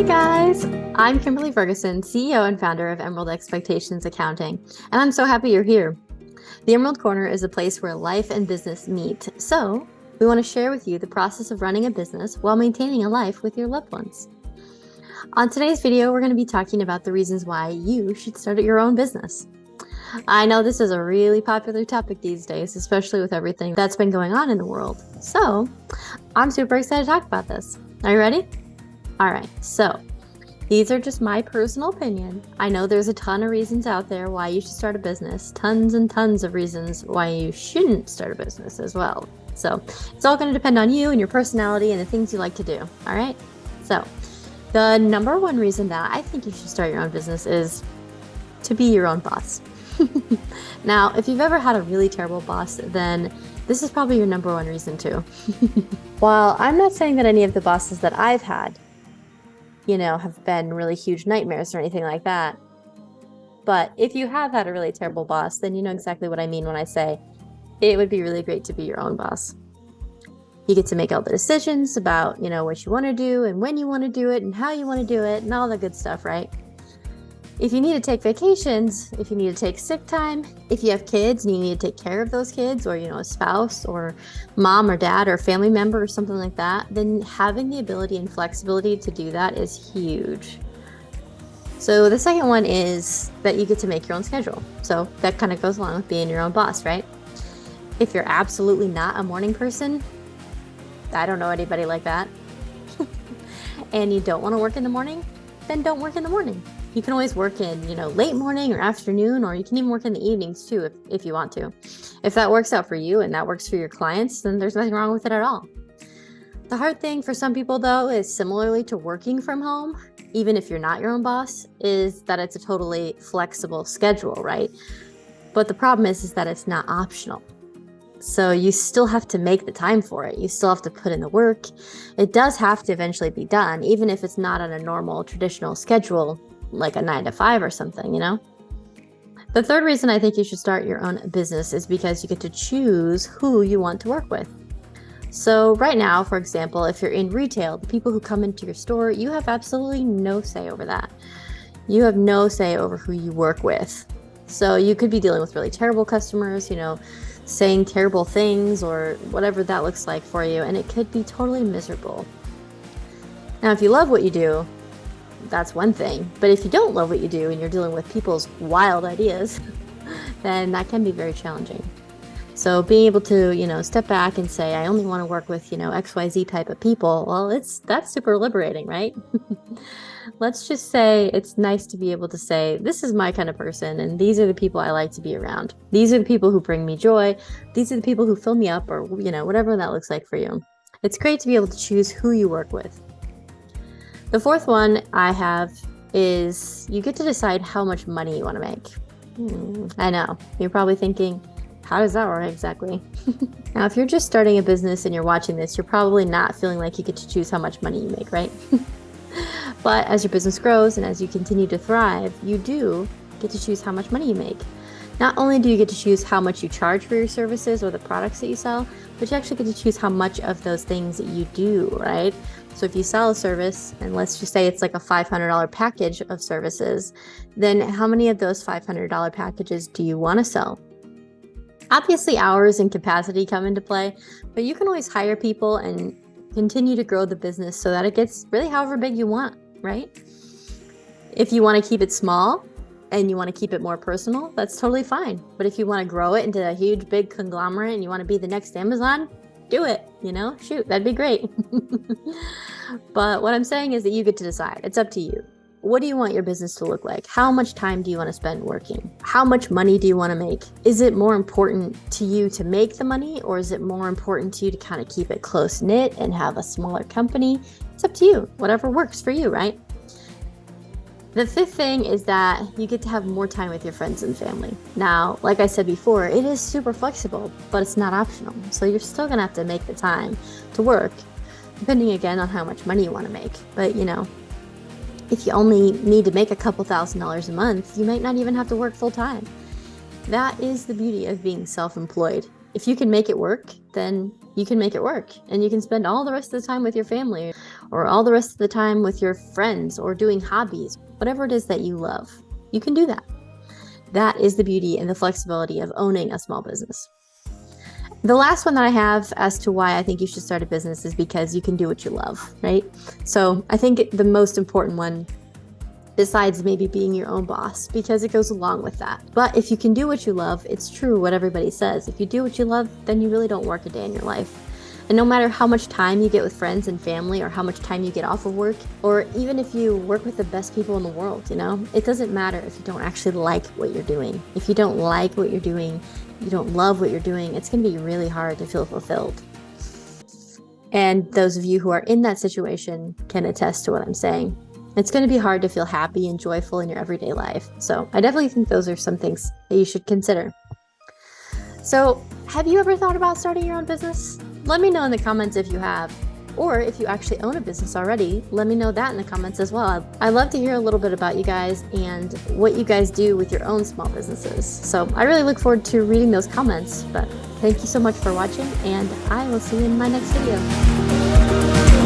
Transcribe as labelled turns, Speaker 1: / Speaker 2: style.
Speaker 1: guys, I'm Kimberly Ferguson, CEO and founder of Emerald Expectations Accounting, and I'm so happy you're here. The Emerald Corner is a place where life and business meet, so we want to share with you the process of running a business while maintaining a life with your loved ones. On today's video, we're going to be talking about the reasons why you should start your own business. I know this is a really popular topic these days, especially with everything that's been going on in the world. So I'm super excited to talk about this. Are you ready? All right, so these are just my personal opinion. I know there's a ton of reasons out there why you should start a business, tons and tons of reasons why you shouldn't start a business as well. So it's all going to depend on you and your personality and the things you like to do. All right, so the number one reason that I think you should start your own business is to be your own boss. Now, if you've ever had a really terrible boss, then this is probably your number one reason too. While I'm not saying that any of the bosses that I've had have been really huge nightmares or anything like that. But if you have had a really terrible boss, then you know exactly what I mean when I say it would be really great to be your own boss. You get to make all the decisions about, what you want to do and when you want to do it and how you want to do it and all the good stuff, right? If you need to take vacations, if you need to take sick time, if you have kids and you need to take care of those kids or, a spouse or mom or dad or family member or something like that, then having the ability and flexibility to do that is huge. So the second one is that you get to make your own schedule. So that kind of goes along with being your own boss, right? If you're absolutely not a morning person, I don't know anybody like that, and you don't want to work in the morning, then don't work in the morning. You can always work in, late morning or afternoon, or you can even work in the evenings too, if you want to. If that works out for you and that works for your clients, then there's nothing wrong with it at all. The hard thing for some people, though, is similarly to working from home, even if you're not your own boss, is that it's a totally flexible schedule, right? But the problem is that it's not optional. So you still have to make the time for it. You still have to put in the work. It does have to eventually be done, even if it's not on a normal traditional schedule, like a 9 to 5 or something, The third reason I think you should start your own business is because you get to choose who you want to work with. So right now, for example, if you're in retail, the people who come into your store, you have absolutely no say over that. You have no say over who you work with. So you could be dealing with really terrible customers, saying terrible things or whatever that looks like for you, and it could be totally miserable. Now, if you love what you do, that's one thing. But if you don't love what you do and you're dealing with people's wild ideas, then that can be very challenging. So being able to, step back and say, I only want to work with, XYZ type of people, well, that's super liberating, right? Let's just say it's nice to be able to say, this is my kind of person, and these are the people I like to be around. These are the people who bring me joy. These are the people who fill me up, or, whatever that looks like for you. It's great to be able to choose who you work with. The fourth one I have is you get to decide how much money you want to make. I know. You're probably thinking, how does that work exactly? Now, if you're just starting a business and you're watching this, you're probably not feeling like you get to choose how much money you make, right? But as your business grows and as you continue to thrive, you do get to choose how much money you make. Not only do you get to choose how much you charge for your services or the products that you sell, but you actually get to choose how much of those things that you do, right? So if you sell a service, and let's just say it's like a $500 package of services, then how many of those $500 packages do you want to sell? Obviously, hours and capacity come into play, but you can always hire people and continue to grow the business so that it gets really however big you want, right? If you want to keep it small and you want to keep it more personal, that's totally fine. But if you want to grow it into a huge, big conglomerate and you want to be the next Amazon, do it, shoot, that'd be great. But what I'm saying is that you get to decide. It's up to you. What do you want your business to look like? How much time do you want to spend working? How much money do you want to make? Is it more important to you to make the money, or is it more important to you to kind of keep it close knit and have a smaller company? It's up to you. Whatever works for you, right? The fifth thing is that you get to have more time with your friends and family. Now, like I said before, it is super flexible, but it's not optional. So you're still going to have to make the time to work, depending again on how much money you want to make. But, if you only need to make a couple $1,000s a month, you might not even have to work full time. That is the beauty of being self-employed. If you can make it work, then you can make it work, and you can spend all the rest of the time with your family or all the rest of the time with your friends or doing hobbies, whatever it is that you love, you can do that. That is the beauty and the flexibility of owning a small business. The last one that I have as to why I think you should start a business is because you can do what you love, right? So I think the most important one, besides maybe being your own boss, because it goes along with that. But if you can do what you love, it's true what everybody says. If you do what you love, then you really don't work a day in your life. And no matter how much time you get with friends and family, or how much time you get off of work, or even if you work with the best people in the world, it doesn't matter if you don't actually like what you're doing. If you don't like what you're doing, you don't love what you're doing, it's going to be really hard to feel fulfilled. And those of you who are in that situation can attest to what I'm saying. It's going to be hard to feel happy and joyful in your everyday life. So I definitely think those are some things that you should consider. So have you ever thought about starting your own business? Let me know in the comments if you have. Or if you actually own a business already, let me know that in the comments as well. I'd love to hear a little bit about you guys and what you guys do with your own small businesses. So I really look forward to reading those comments. But thank you so much for watching, and I will see you in my next video.